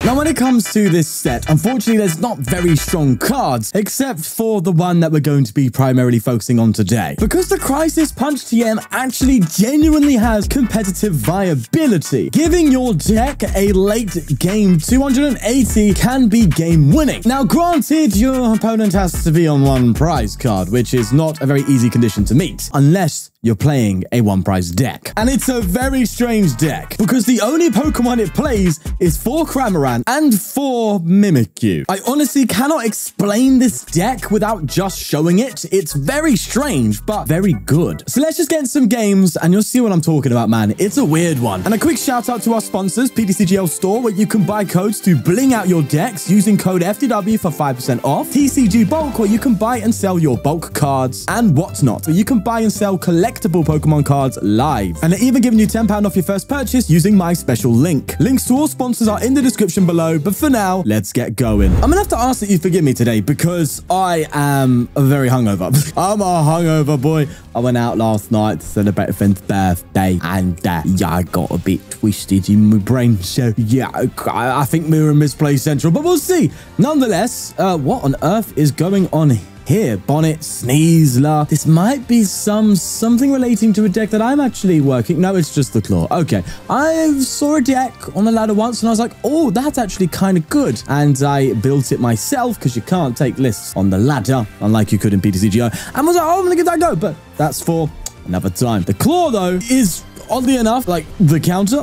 Now, when it comes to this set, unfortunately, there's not very strong cards, except for the one that we're going to be primarily focusing on today. Because the Crisis Punch TM actually genuinely has competitive viability. Giving your deck a late game 280 can be game winning. Now, granted, your opponent has to be on one prize card, which is not a very easy condition to meet, unless you're playing a one prize deck. And it's a very strange deck because the only Pokemon it plays is 4 Cramorant and 4 Mimikyu. I honestly cannot explain this deck without just showing it. It's very strange, but very good. So let's just get in some games and you'll see what I'm talking about, man. It's a weird one. And a quick shout out to our sponsors, PTCGL Store, where you can buy codes to bling out your decks using code FTW for 5% off. TCG Bulk, where you can buy and sell your bulk cards and whatnot. Where you can buy and sell collectible Pokemon cards live. And they're even giving you £10 off your first purchase using my special link. Links to all sponsors are in the description below, but for now, let's get going. I'm gonna have to ask that you forgive me today because I am very hungover. I'm a hungover boy. I went out last night to celebrate a friend's birthday and yeah, I got a bit twisted in my brain. So yeah, I think we were in Misplay Central, but we'll see. Nonetheless, what on earth is going on here? Bonnet, Sneasler. This might be something relating to a deck that I'm actually working. No, it's just the claw. Okay. I saw a deck on the ladder once and I was like, oh, that's actually kind of good. And I built it myself because you can't take lists on the ladder, unlike you could in PTCGO. And was like, oh, I'm going to give that a go. But that's for another time. The claw, though, is oddly enough like the counter.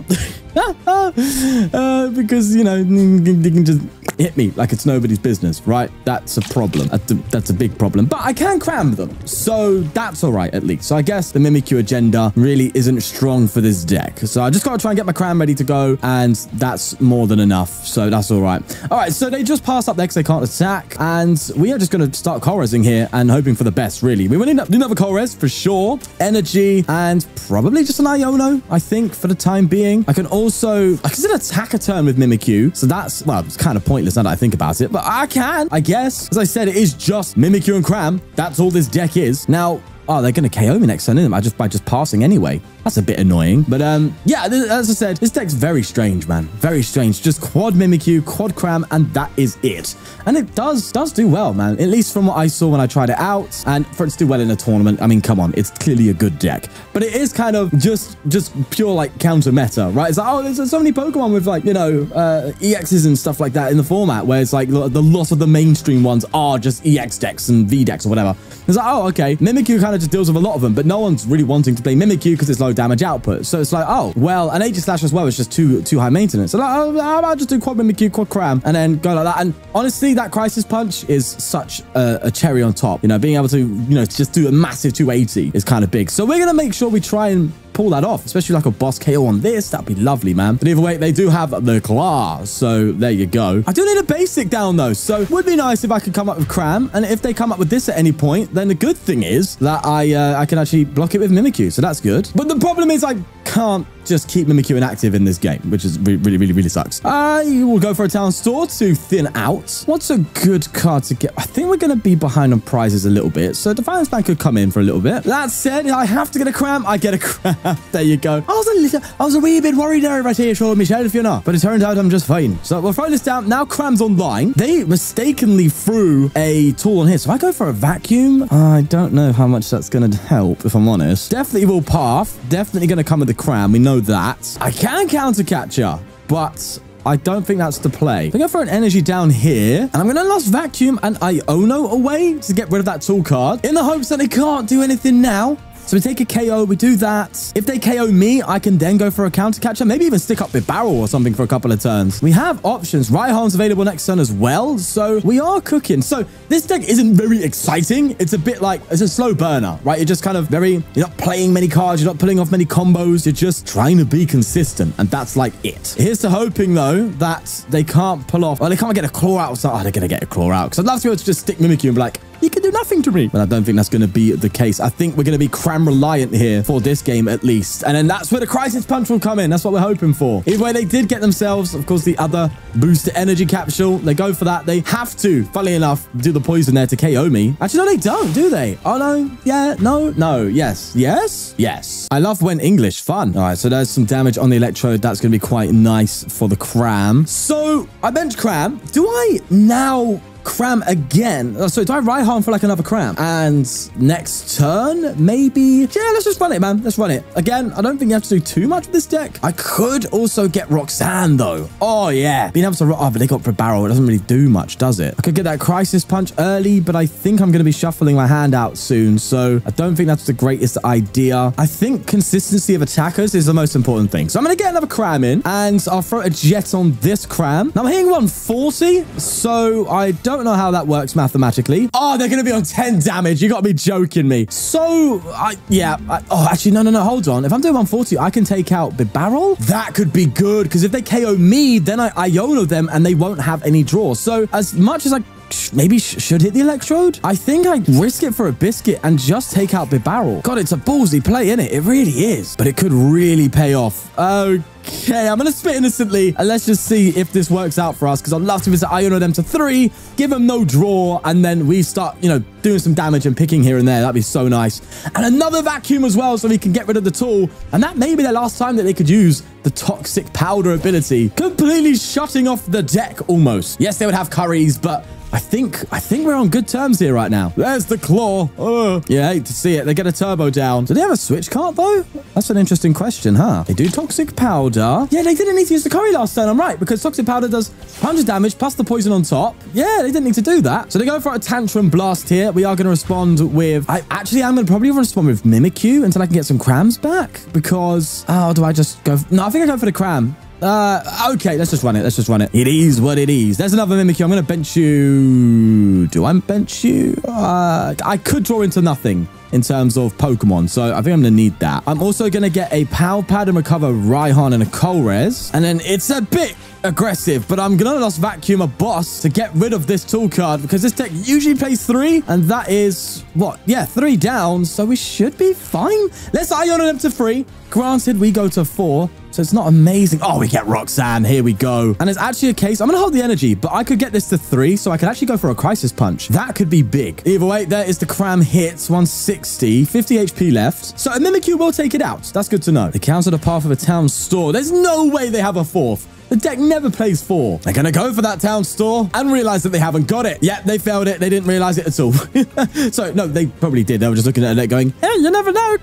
Because, you know, they can just hit me like it's nobody's business, right? That's a problem. That's a big problem. But I can cram them, so that's all right at least. So I guess the Mimikyu agenda really isn't strong for this deck. So I just got to try and get my cram ready to go, and that's more than enough. So that's all right. All right, so they just passed up there because they can't attack, and we are just going to start Colressing here and hoping for the best, really. We will need another Colress for sure. Energy, and probably just an Iono, I think, for the time being. I can still attack a turn with Mimikyu. So that's, well, it's kind of pointless now that I think about it. But I can, I guess. As I said, it is just Mimikyu and Cram. That's all this deck is. Now, oh, they're going to KO me next turn, isn't it? By just passing anyway. That's a bit annoying. But yeah, as I said, this deck's very strange, man. Very strange. Just quad Mimikyu, quad Cram, and that is it. And it does do well, man. At least from what I saw when I tried it out. And for it to do well in a tournament, I mean, come on. It's clearly a good deck. But it is kind of just pure, like, counter meta, right? It's like, oh, there's so many Pokemon with, like, you know, EXs and stuff like that in the format, where it's like the lot of the mainstream ones are just EX decks and V decks or whatever. It's like, oh, okay. Mimikyu kind of just deals with a lot of them, but no one's really wanting to play Mimikyu because it's low damage output. So it's like, oh, well, an Aegislash as well is just too high maintenance. So like, oh, how about just do quad Mimikyu, quad Cram, and then go like that. And honestly, that Crisis Punch is such a cherry on top. You know, being able to, you know, just do a massive 280 is kind of big. So we're going to make sure we try and pull that off, especially like a boss KO on this. That'd be lovely, man. But either way, they do have the claw, so there you go. I do need a basic down though, so it would be nice if I could come up with Cram, and if they come up with this at any point, then the good thing is that I can actually block it with Mimikyu, so that's good. But the problem is I can't just keep Mimikyu inactive in this game, which is really sucks. I will go for a town store to thin out. What's a good card to get? I think we're going to be behind on prizes a little bit, so Defiance Band could come in for a little bit. That said, I have to get a Cram. I get a Cram. There you go. I was a wee bit worried there right here, sure, Michelle, if you're not. But it turned out I'm just fine. So we'll throw this down. Now Cram's online. They mistakenly threw a tool on here. So if I go for a vacuum, I don't know how much that's going to help, if I'm honest. Definitely will path. Definitely going to come with the Cram. We know that. I can counter catcher, but I don't think that's the play. I'm going to throw an energy down here, and I'm going to Lost Vacuum and Iono away to get rid of that tool card in the hopes that they can't do anything now. So we take a KO, we do that. If they KO me, I can then go for a counter catcher, maybe even stick up with Barrel or something for a couple of turns. We have options. Raihan's available next turn as well, so we are cooking. So this deck isn't very exciting. It's a bit like, it's a slow burner, right? You're just kind of you're not playing many cards, you're not pulling off many combos, you're just trying to be consistent, and that's like it. Here's to hoping, though, that they can't pull off, or they can't get a claw out or something. Oh, they're going to get a claw out, because I'd love to be able to just stick Mimikyu and be like, You can do nothing to me. But I don't think that's going to be the case. I think we're going to be cram reliant here for this game at least. And then that's where the Crisis Punch will come in. That's what we're hoping for. Either way, they did get themselves, of course, the other booster energy capsule. They go for that. They have to, funnily enough, do the poison there to KO me. Actually, no, they don't, do they? Oh, no. Yeah, no, yes. Yes. I love when English, fun. All right, so there's some damage on the electrode. That's going to be quite nice for the Cram. So I bench Cram. Do I now Cram again? So do I Raihan for like another Cram? And next turn, maybe? Yeah, let's just run it, man. Let's run it. Again, I don't think you have to do too much with this deck. I could also get Roxanne, though. Oh, yeah. Being able to... Oh, but they got for barrel. It doesn't really do much, does it? I could get that Crisis Punch early, but I think I'm going to be shuffling my hand out soon. So I don't think that's the greatest idea. I think consistency of attackers is the most important thing. So I'm going to get another Cram in, and I'll throw a Jet on this Cram. Now, I'm hitting 140, so I don't know how that works mathematically. Oh, they're going to be on 10 damage. You got to be joking me. So, oh, actually, no, hold on. If I'm doing 140, I can take out the barrel. That could be good, because if they KO me, then I Iono them, and they won't have any draw. So, as much as I maybe should hit the electrode, I think I risk it for a biscuit and just take out the barrel. God, it's a ballsy play, isn't it? It really is. But it could really pay off. Okay, I'm going to spit innocently, and let's just see if this works out for us, because I'd love to visit Iono them to 3, give them no draw, and then we start, you know, doing some damage and picking here and there. That'd be so nice. And another vacuum as well, so we can get rid of the tool. And that may be the last time that they could use the Toxic Powder ability, completely shutting off the deck almost. Yes, they would have curries, but I think we're on good terms here right now. There's the claw. Yeah, I hate to see it. They get a turbo down. Do they have a switch card, though? That's an interesting question, huh? They do Toxic Powder. Yeah, they didn't need to use the curry last turn. I'm right, because Toxic Powder does 100 damage plus the poison on top. Yeah, they didn't need to do that. So they go for a Tantrum Blast here. We are going to respond with... I'm going to probably respond with Mimikyu until I can get some Crams back, because... Oh, do I just go... No, I think I go for the Cram. Okay, let's just run it. It is what it is. There's another Mimikyu. I'm going to bench you. Do I bench you? I could draw into nothing in terms of Pokemon, so I think I'm going to need that. I'm also going to get a Pal Pad and recover Raihan and a Colress. And then it's a bit aggressive, but I'm going to Lost Vacuum a boss to get rid of this tool card, because this deck usually plays 3, and that is, what? Yeah, 3 down, so we should be fine. Let's Iono them to 3. Granted, we go to 4, so it's not amazing. Oh, we get Roxanne. Here we go. And it's actually a case, I'm going to hold the energy, but I could get this to 3, so I could actually go for a Crisis Punch. That could be big. Either way, there is the Cram hits, 160, 50 HP left. So a Mimikyu will take it out. That's good to know. They counter the path of a town store. There's no way they have a 4th. The deck never plays 4. They're going to go for that town store and realize that they haven't got it. Yeah, they failed it. They didn't realize it at all. So, no, they probably did. They were just looking at it going, hey, you never know.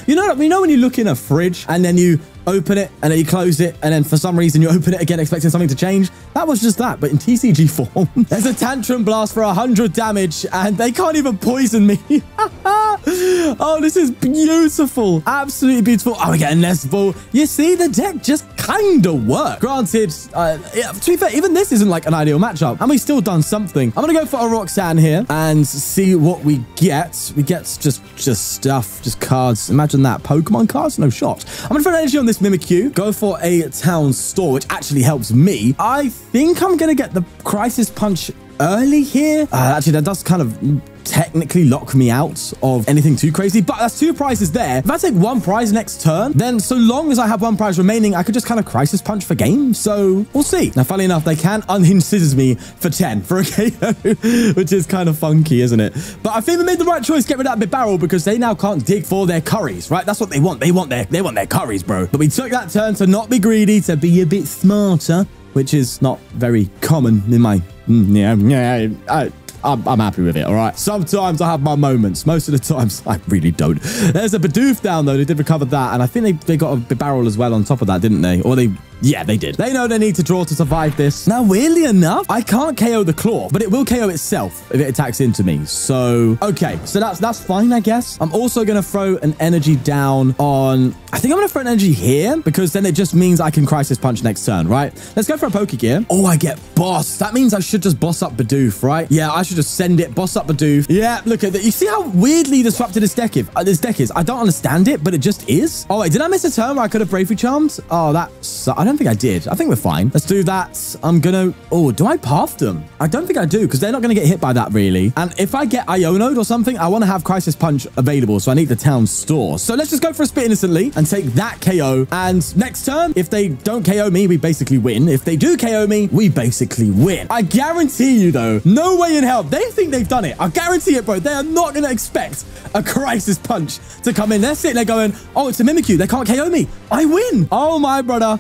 You know when you look in a fridge and then you open it and then you close it and then for some reason you open it again expecting something to change? That was just that, but in TCG form. There's a Tantrum Blast for 100 damage and they can't even poison me. Oh, this is beautiful. Absolutely beautiful. Oh, we get a Nest Ball. You see, the deck just kind of worked. Granted, to be fair, even this isn't like an ideal matchup, and we've still done something. I'm going to go for a Roxanne here and see what we get. We get just stuff, just cards. Imagine that. Pokemon cards? No shot. I'm going to throw energy on this Mimikyu. Go for a town store, which actually helps me. I think I'm going to get the Crisis Punch early here. Actually, that does kind of technically lock me out of anything too crazy, but that's 2 prizes there. If I take 1 prize next turn, then so long as I have 1 prize remaining, I could just kind of Crisis Punch for game. So we'll see. Now, funnily enough, they can unhinge scissors me for 10 for a KO, which is kind of funky, isn't it? But I think we made the right choice, get rid of that big barrel, because they now can't dig for their curries, right? That's what they want. They want their curries, bro. But we took that turn to not be greedy, to be a bit smarter, which is not very common in my... I'm happy with it, all right? Sometimes I have my moments. Most of the times, I really don't. There's a Bidoof down, though. They did recover that, and I think they got a barrel as well on top of that, didn't they? Or they... Yeah, they did. They know they need to draw to survive this. Now, weirdly enough, I can't KO the claw, but it will KO itself if it attacks into me. So, okay. So that's fine, I guess. I'm also going to throw an energy down on... I think I'm going to throw an energy here, because then it just means I can Crisis Punch next turn, right? Let's go for a Pokégear. Oh, I get Boss. That means I should just boss up Bidoof, right? Yeah, I should just send it, boss up Bidoof. Yeah, look at that. You see how weirdly disrupted this deck is? I don't understand it, but it just is. Oh, wait, did I miss a turn where I could have Bravery Charmed? Oh, that's... I don't don't think I did. I think we're fine. Let's do that. I'm gonna... Oh, do I path them? I don't think I do, because they're not going to get hit by that, really. And if I get Iono'd or something, I want to have Crisis Punch available, so I need the town store. So let's just go for a spit innocently and take that KO. And next turn, if they don't KO me, we basically win. If they do KO me, we basically win. I guarantee you, though, no way in hell. They think they've done it. I guarantee it, bro. They are not going to expect a Crisis Punch to come in. They're sitting there going, oh, it's a Mimikyu. They can't KO me. I win. Oh, my brother.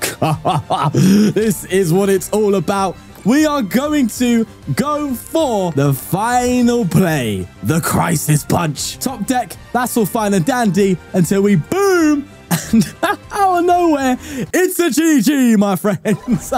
This is what it's all about. We are going to go for the final play, the Crisis Punch. Top deck, that's all fine and dandy until we boom. And out of nowhere, it's a GG, my friends.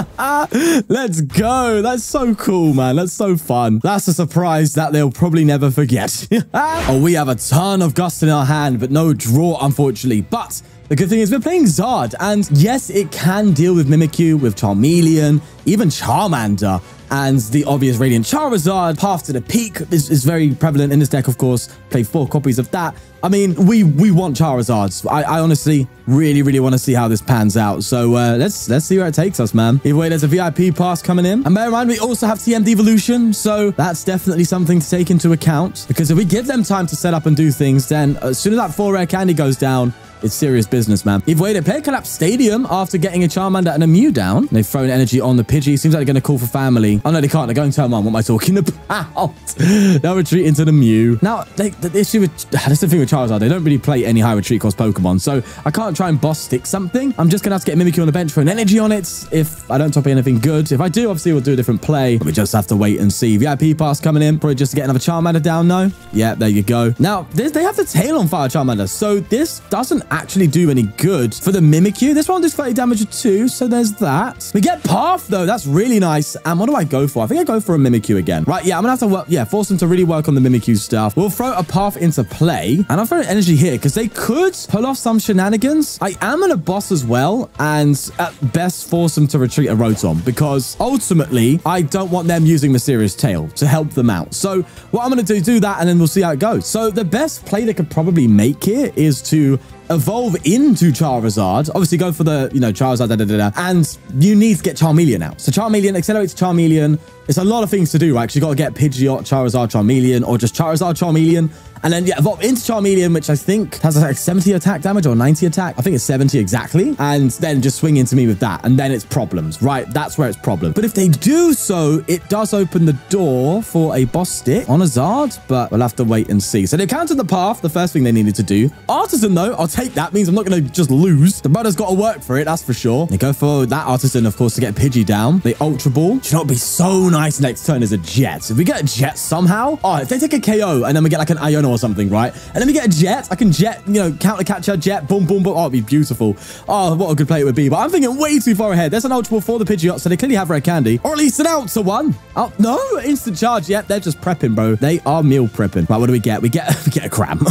Let's go. That's so cool, man. That's so fun. That's a surprise that they'll probably never forget. Oh, we have a ton of Gust in our hand, but no draw, unfortunately. But the good thing is we're playing Zard, and yes, it can deal with Mimikyu, with Charmeleon, even Charmander, and the obvious Radiant Charizard. Path to the Peak is very prevalent in this deck, of course. Play 4 copies of that. I mean, we want Charizards. I honestly really want to see how this pans out. So let's see where it takes us, man. Either way, there's a VIP pass coming in. And bear in mind, we also have TM Devolution. So that's definitely something to take into account. Because if we give them time to set up and do things, then as soon as that 4 rare candy goes down, it's serious business, man. Either way, they play Collapse Stadium after getting a Charmander and a Mew down. They've thrown energy on the Pidgey. Seems like they're going to call for family. Oh, no, they can't. They're going turn 1. What am I talking about? They'll retreat into the Mew. Now, the issue with... That's the thing with Charizard. They don't really play any high retreat cost Pokemon. So I can't try and boss stick something. I'm just going to have to get Mimikyu on the bench for an energy on it if I don't top anything good. If I do, obviously, we'll do a different play. But we just have to wait and see. VIP pass coming in. Probably just to get another Charmander down, no? Yeah, there you go. Now, they have the tail on fire Charmander. So this doesn't actually do any good for the Mimikyu. This one does 30 damage too, so there's that. We get Path, though. That's really nice. And what do I go for? I think I go for a Mimikyu again. Right, yeah, I'm gonna have to work, force them to really work on the Mimikyu stuff. We'll throw a Path into play, and I'll throw an energy here, because they could pull off some shenanigans. I am gonna boss as well, and at best force them to retreat a Rotom, because ultimately, I don't want them using Mysterious Tail to help them out. So what I'm gonna do that, and then we'll see how it goes. So the best play they could probably make here is to evolve into Charizard. Obviously, go for the, Charizard, and you need to get Charmeleon out. So Charmeleon, accelerate to Charmeleon. It's a lot of things to do, right? Because you got to get Pidgeot, Charizard, Charmeleon, or just Charizard, Charmeleon. And then, evolve into Charmeleon, which I think has like 70 attack damage or 90 attack. I think it's 70 exactly. And then just swing into me with that. And then it's problems, right? That's where it's problem. But if they do so, it does open the door for a boss stick on a Zard, but we'll have to wait and see. So they countered the Path, the first thing they needed to do. Artisan, though, I'll take that. Means I'm not going to just lose. The brother's got to work for it, that's for sure. They go for that Artisan, of course, to get Pidgey down. They Ultra Ball. Do you know what would be so nice next turn is a Jet. If we get a Jet somehow, if they take a KO and then we get like an Iono or something, right? And then we get a Jet, I can Jet, counter catcher, Jet, boom, boom, boom. Oh, it'd be beautiful. Oh, what a good play it would be. But I'm thinking way too far ahead. There's an Ultra Ball for the Pidgeot, so they clearly have rare candy. Or at least an Outer one. Oh, no, instant charge. Yet they're just prepping, bro. They are meal prepping. Right, what do we get? We get a Cram.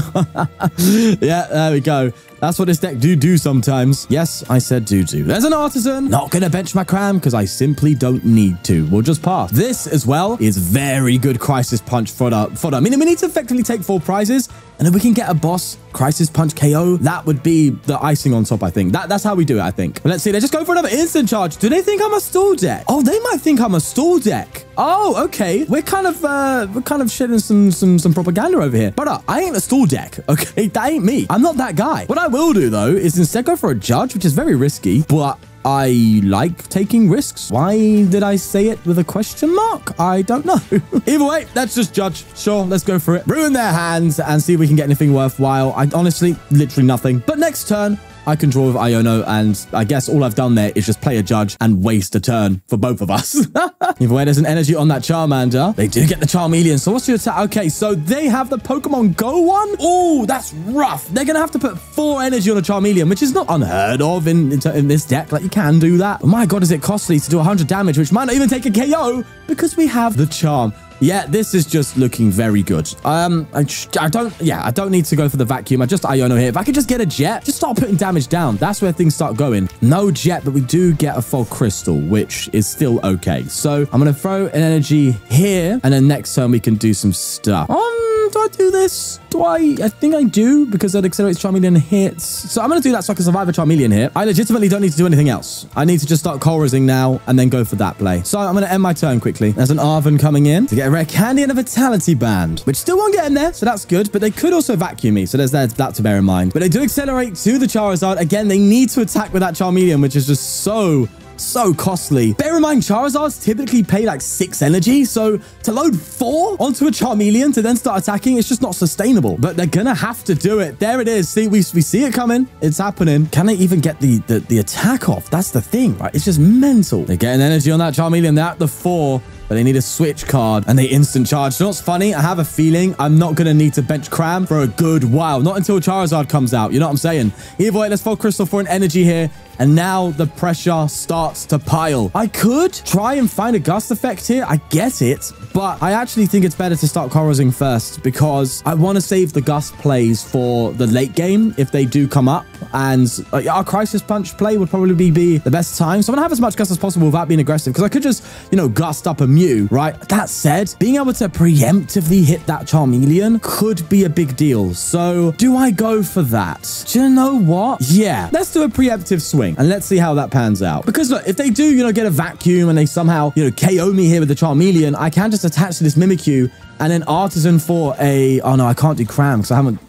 Yeah, there we go. That's what this deck do sometimes. Yes, I said do. There's an Artisan. Not going to bench my Cram because I simply don't need to. We'll just pass. This as well is very good Crisis Punch fodder. I mean, we need to effectively take 4 prizes, and then we can get a boss Crisis Punch KO. That would be the icing on top, I think. That's how we do it, I think. But let's see. They just go for another instant charge. Do they think I'm a stall deck? Oh, they might think I'm a stall deck. Oh, okay. We're kind of shedding some propaganda over here. But I ain't a stall deck, okay? That ain't me. I'm not that guy. What I will do, though, is instead go for a Judge, which is very risky, but I like taking risks. Why did I say it with a question mark? I don't know. Either way, let's just Judge. Sure, let's go for it. Ruin their hands and see if we can get anything worthwhile. I honestly, literally nothing. But next turn, I can draw with Iono, and I guess all I've done there is just play a Judge and waste a turn for both of us. Either way, there's an energy on that Charmander. They do get the Charmeleon. So what's your attack? Okay, so they have the Pokemon Go one? Oh, that's rough. They're going to have to put 4 energy on a Charmeleon, which is not unheard of in this deck. Like, you can do that. But my God, is it costly to do 100 damage, which might not even take a KO because we have the Charm. Yeah, this is just looking very good. I don't need to go for the vacuum. I just Iono here. If I could just get a Jet, just start putting damage down. That's where things start going. No Jet, but we do get a Fog Crystal, which is still okay. So I'm going to throw an energy here, and then next turn we can do some stuff. Do I want to do this? I think I do, because that accelerates Charmeleon hits. So I'm going to do that so I can survive a Charmeleon hit. I legitimately don't need to do anything else. I need to just start Colressing now and then go for that play. So I'm going to end my turn quickly. There's an Arven coming in to get a rare candy and a Vitality Band, which still won't get in there, so that's good. But they could also vacuum me, so there's that to bear in mind. But they do accelerate to the Charizard. Again, they need to attack with that Charmeleon, which is just so costly. Bear in mind, Charizards typically pay like 6 energy, so to load 4 onto a Charmeleon to then start attacking, it's just not sustainable. But they're gonna have to do it. There it is. See, we see it coming. It's happening. Can they even get the attack off? That's the thing, right? It's just mental. They're getting energy on that Charmeleon. They're at the 4. But they need a switch card and they instant charge. So what's funny? I have a feeling I'm not going to need to bench Cram for a good while. Not until Charizard comes out. You know what I'm saying? Either way, let's Fog Crystal for an energy here. And now the pressure starts to pile. I could try and find a gust effect here. I get it. But I actually think it's better to start Colressing first, because I want to save the gust plays for the late game if they do come up. And our Crisis Punch play would probably be the best time. So I'm going to have as much gust as possible without being aggressive, because I could just, you know, gust up a Mew, right? That said, being able to preemptively hit that Charmeleon could be a big deal. So do I go for that? Do you know what? Yeah, let's do a preemptive swing and let's see how that pans out. Because look, if they do, you know, get a vacuum and they somehow, you know, KO me here with the Charmeleon, I can just attach to this Mimikyu and then Artisan for a... Oh, no, I can't do Cram because I haven't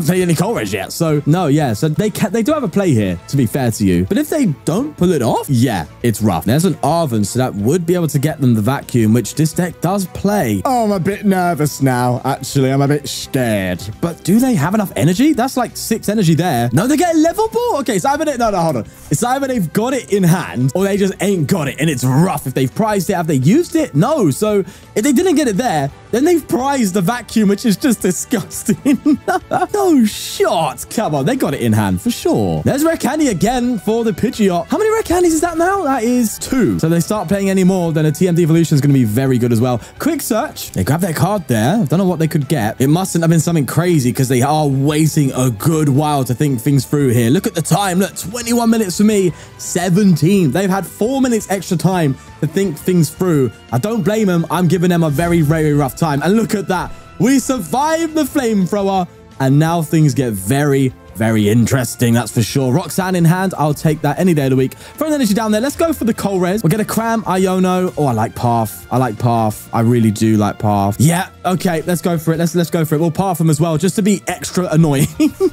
played any Colress yet. So, no, yeah. So, they do have a play here, to be fair to you. But if they don't pull it off, yeah, it's rough. There's an Arven, so that would be able to get them the vacuum, which this deck does play. Oh, I'm a bit nervous now, actually. I'm a bit scared. But do they have enough energy? That's like 6 energy there. No, they get a level ball? Okay, so either... No, hold on. It's either they've got it in hand or they just ain't got it, and it's rough. If they've prized it, have they used it? No. So, if they didn't get it there, then they've prized the vacuum, which is just disgusting. No shot. Come on, they got it in hand for sure. There's rare candy again for the Pidgeot. How many rare candies is that now? That is 2. So they start playing any more, then a TM Devolution is going to be very good as well. Quick search. They grab their card there. I don't know what they could get. It mustn't have been something crazy because they are waiting a good while to think things through here. Look at the time. Look, 21 minutes for me, 17. They've had 4 minutes extra time to think things through. I don't blame them. I'm giving them a very, very rough time. And look at that. We survived the flamethrower. And now things get very, very interesting, that's for sure. Roxanne in hand, I'll take that any day of the week. Throw an energy down there. Let's go for the Colress. We'll get a Cram, Iono. Oh, I like PAF. I like PAF. I really do like PAF. Yeah, okay, let's go for it. Let's go for it. We'll PAF them as well, just to be extra annoying.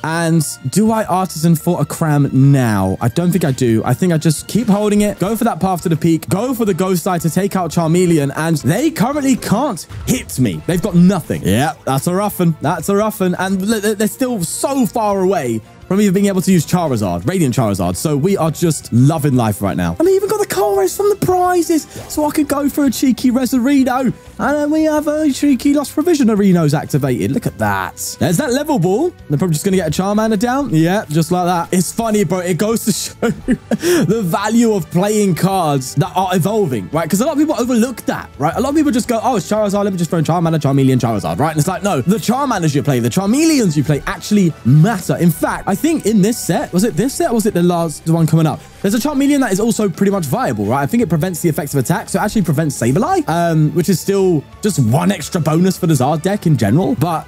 And do I Artisan for a Cram now? I don't think I do. I think I just keep holding it, go for that path to the peak, go for the Ghost Eye to take out Charmeleon, and they currently can't hit me. They've got nothing. Yeah, that's a rough one. That's a rough one. And they're still so far away from even being able to use Charizard, Radiant Charizard. So we are just loving life right now. And we even got the Colress from the prizes, so I could go for a cheeky Resurino. And then we have a cheeky Lost Provisionarinos activated. Look at that. There's that level ball. They're probably just going to get a Charmander down. Yeah, just like that. It's funny, bro. It goes to show the value of playing cards that are evolving, right? Because a lot of people overlook that, right? A lot of people just go, oh, it's Charizard. Let me just throw Charmander, Charmeleon, Charizard, right? And it's like, no, the Charmanders you play, the Charmeleons you play actually matter. In fact, I think in this set, was it this set or was it the last one coming up? There's a Charmeleon that is also pretty much viable, right? I think it prevents the effects of attack, so it actually prevents Sableye, which is still just one extra bonus for the Zard deck in general. But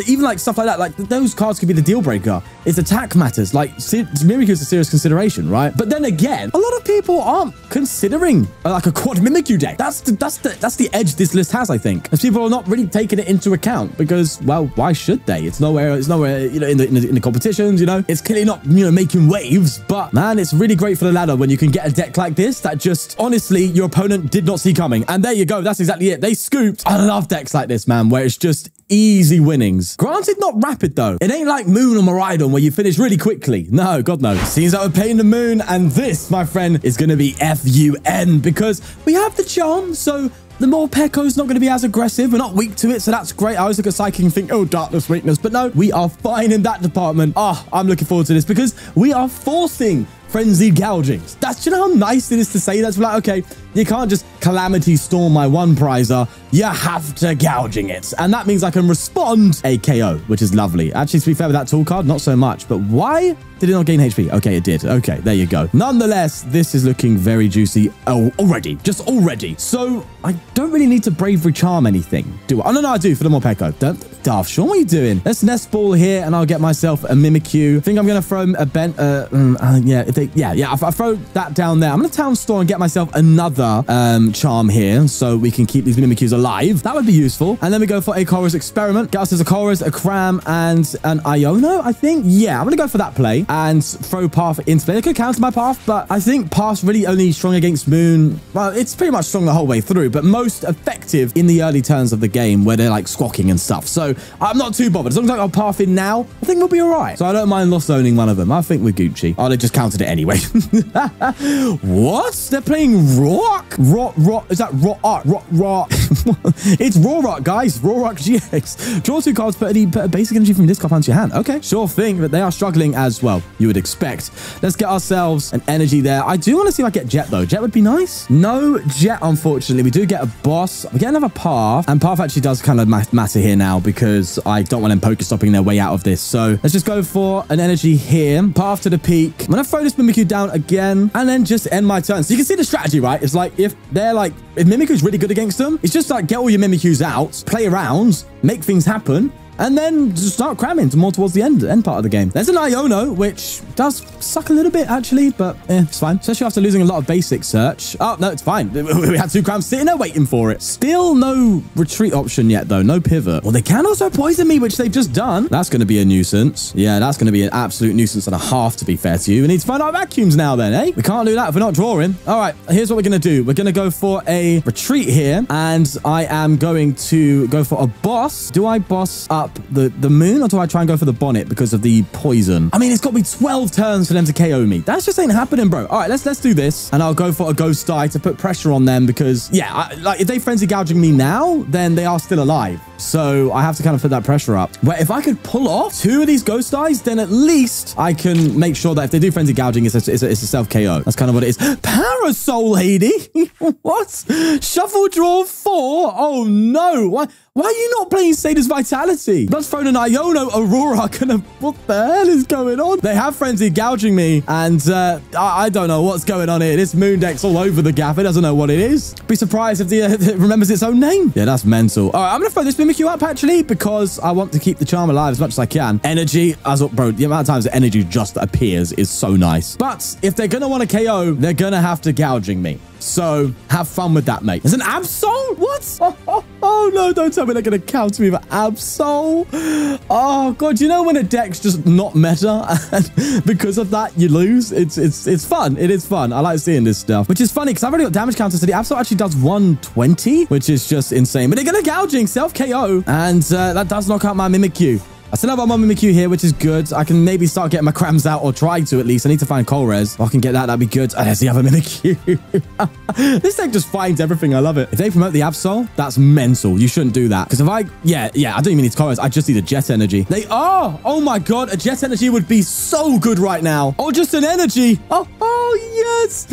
even like stuff like that, like those cards could be the deal breaker. Its attack matters. Like Mimikyu is a serious consideration, right? But then again, a lot of people aren't considering like a quad Mimikyu deck. That's the edge this list has, I think, as people are not really taking it into account because, well, why should they? It's nowhere, you know, in the competitions, you know, it's clearly not, you know, making waves. But man, it's really great for the ladder when you can get a deck like this that just honestly your opponent did not see coming. And there you go. That's exactly it. They scooped. I love decks like this, man, where it's just easy winnings. Granted, not rapid though. It ain't like Moon or Maridon where you finish really quickly. No, God no. Seems like we're playing the Moon, and this, my friend, is going to be FUN because we have the charm. So the Morpeko's not going to be as aggressive. We're not weak to it, so that's great. I always look at Psychic and think, oh, darkness, weakness. But no, we are fine in that department. Oh, I'm looking forward to this because we are forcing frenzied gougings. That's, you know how nice it is to say that? It's like, okay, you can't just Calamity Storm, my one prizer, you have to gouging it. And that means I can respond a KO, which is lovely. Actually, to be fair with that tool card, not so much. But why did it not gain HP? Okay, it did. Okay, there you go. Nonetheless, this is looking very juicy already. Just already. So I don't really need to Bravery Charm anything, do I? Oh, no, I do for the Morpeko. Daft, Sean, what are you doing? Let's Nest Ball here, and I'll get myself a Mimikyu. I think I'm going to throw a bent... I'll throw that down there. I'm going to Town Store and get myself another charm here, so we can keep these Mimikyus alive. That would be useful. And then we go for a Colress Experiment. Get us a Colress, a Cram, and an Iono, I think. Yeah, I'm going to go for that play and throw PAF into play. They could counter my PAF, but I think PAF's really only strong against Moon. Well, it's pretty much strong the whole way through, but most effective in the early turns of the game where they're like squawking and stuff. So I'm not too bothered. As long as I got PAF in now, I think we'll be all right. So I don't mind lost zoning one of them. I think we're Gucci. Oh, they just countered it anyway. What? They're playing Rock? Rock? Is that Rock? Rock? It's Rock, guys. Rock GX. Draw 2 cards, put a basic energy from this card onto your hand. Okay, sure thing, but they are struggling as well. You would expect. Let's get ourselves an energy there. I do want to see if I get Jet, though. Jet would be nice. No Jet, unfortunately. We do get a boss. We get another PAF, and PAF actually does kind of matter here now because I don't want them Pokestopping their way out of this. So let's just go for an energy here. PAF to the peak. I'm going to throw this Mimikyu down again and then just end my turn. So you can see the strategy, right? It's like if Mimikyu's really good against them, it's just like get all your Mimikyus out, play around, make things happen, and then just start cramming more towards the end part of the game. There's an Iono, which does suck a little bit, actually, but it's fine. Especially after losing a lot of basic search. Oh, no, it's fine. We had 2 crams sitting there waiting for it. Still no retreat option yet, though. No pivot. Well, they can also poison me, which they've just done. That's going to be a nuisance. Yeah, that's going to be an absolute nuisance and a half, to be fair to you. We need to find our vacuums now, then, eh? We can't do that if we're not drawing. All right, here's what we're going to do. We're going to go for a retreat here, and I am going to go for a boss. Do I boss up the Moon, or do I try and go for the Bonnet because of the poison? I mean, it's got to be 12 turns for them to KO me. That just ain't happening, bro. All right, let's do this, and I'll go for a Ghost Eye to put pressure on them because, yeah, if they frenzy gouging me now, then they are still alive. So I have to kind of put that pressure up. But if I could pull off 2 of these Ghost Eyes, then at least I can make sure that if they do frenzy gouging, it's a self KO. That's kind of what it is. Parasol lady. What? Shuffle draw 4. Oh no. Why are you not playing Sadist Vitality? Let's throw an Iono Aurora. What the hell is going on? They have frenzy gouging me, and I don't know what's going on here. This Moon deck's all over the gap. It doesn't know what it is. Be surprised if it remembers its own name. Yeah, that's mental. All right, I'm gonna throw this Mimikyu up actually because I want to keep the charm alive as much as I can. Energy, bro, the amount of times the energy just appears is so nice. But if they're gonna want to KO, they're gonna have to gouging me. So have fun with that, mate. There's an Absol? What? Oh no, don't tell me they're going to counter me with Absol. Oh god, you know when a deck's just not meta and because of that you lose? It's fun. It is fun. I like seeing this stuff, which is funny because I've already got damage counters. So the Absol actually does 120, which is just insane. But they're going to gouging, self KO, and that does knock out my Mimikyu. I still have one more Mimikyu here, which is good. I can maybe start getting my crams out, or try to at least. I need to find Colress. If I can get that, that'd be good. Oh, there's the other Mimikyu. This deck just finds everything. I love it. If they promote the Absol, that's mental. You shouldn't do that. Because if I... Yeah, I don't even need Colress. I just need a Jet Energy. They are! Oh my god, a Jet Energy would be so good right now. Or just an Energy. Oh yes!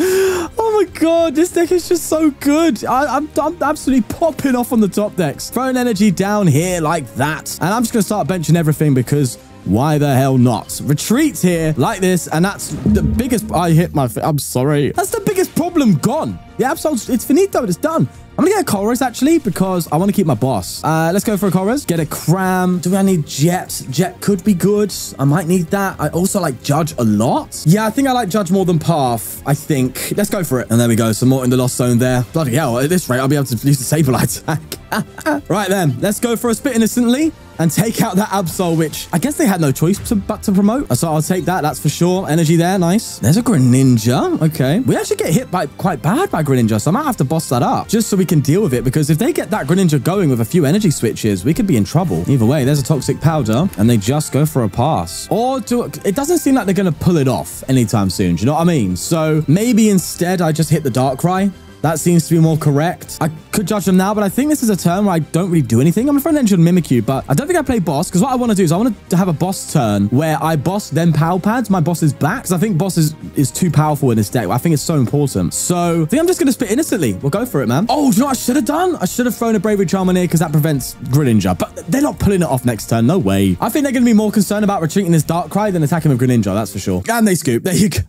Oh my god, this deck is just so good. I'm absolutely popping off on the top decks. Throw an Energy down here like that. And I'm just going to start benching everything because why the hell not? Retreats here like this, and that's the biggest... I hit my... I'm sorry. That's the biggest problem gone. The Absol, it's finito. It's done. I'm going to get a Colress, actually, because I want to keep my boss. Let's go for a Colress. Get a Cram. Do I need Jet? Jet could be good. I might need that. I also like Judge a lot. Yeah, I think I like Judge more than PAF, I think. Let's go for it. And there we go. Some more in the Lost Zone there. Bloody hell. At this rate, I'll be able to use the Sableye attack. Right then. Let's go for a Spit Innocently and take out that Absol, which I guess they had no choice but to promote. So I'll take that. That's for sure. Energy there. Nice. There's a Greninja. Okay. We actually get hit by quite bad by Greninja, so I might have to boss that up just so we can deal with it, because if they get that Greninja going with a few energy switches, we could be in trouble. Either way, there's a Toxic Powder, and they just go for a pass. Or it doesn't seem like they're going to pull it off anytime soon. Do you know what I mean? So maybe instead I just hit the Darkrai That seems to be more correct. I could judge them now, but I think this is a turn where I don't really do anything. I'm afraid to mention Mimikyu, but I don't think I play boss, because what I want to do is I want to have a boss turn where I boss, then Pal Pads my boss's back, because I think boss is too powerful in this deck. I think it's so important. So I think I'm just going to spit innocently. We'll go for it, man. Oh, do you know what I should have done? I should have thrown a Bravery Charm in here because that prevents Greninja, but they're not pulling it off next turn. No way. I think they're going to be more concerned about retreating this Darkrai than attacking with Greninja. That's for sure. And they scoop. There you go.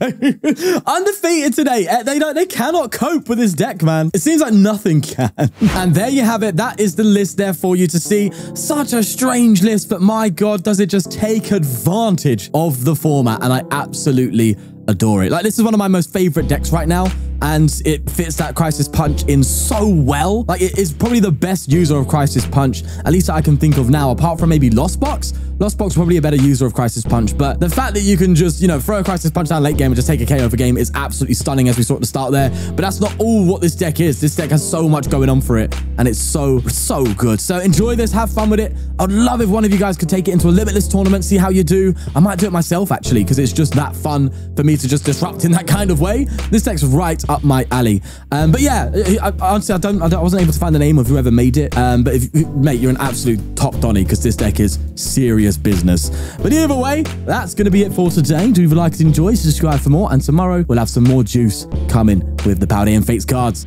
Undefeated today. They cannot cope with this deck, man. It seems like nothing can. And there you have it. That is the list there for you to see. Such a strange list, but my God, does it just take advantage of the format. And I absolutely adore it. Like, this is one of my most favorite decks right now, and it fits that Crisis Punch in so well. Like, it is probably the best user of Crisis Punch, at least I can think of now, apart from maybe Lost Box. Lost Box probably a better user of Crisis Punch, but the fact that you can just, you know, throw a Crisis Punch down late game and just take a KO over game is absolutely stunning, as we saw at the start there. But that's not all what this deck is. This deck has so much going on for it, and it's so good. So enjoy this, have fun with it. I'd love if one of you guys could take it into a limitless tournament, see how you do. I might do it myself, actually, because it's just that fun for me to just disrupt in that kind of way. This deck's right up my alley. But yeah, honestly, I wasn't able to find the name of whoever made it. But mate, you're an absolute top Donny, because this deck is serious business. But either way, that's going to be it for today. Do you like to enjoy? Subscribe for more, and tomorrow we'll have some more juice coming with the Paldean Fates cards.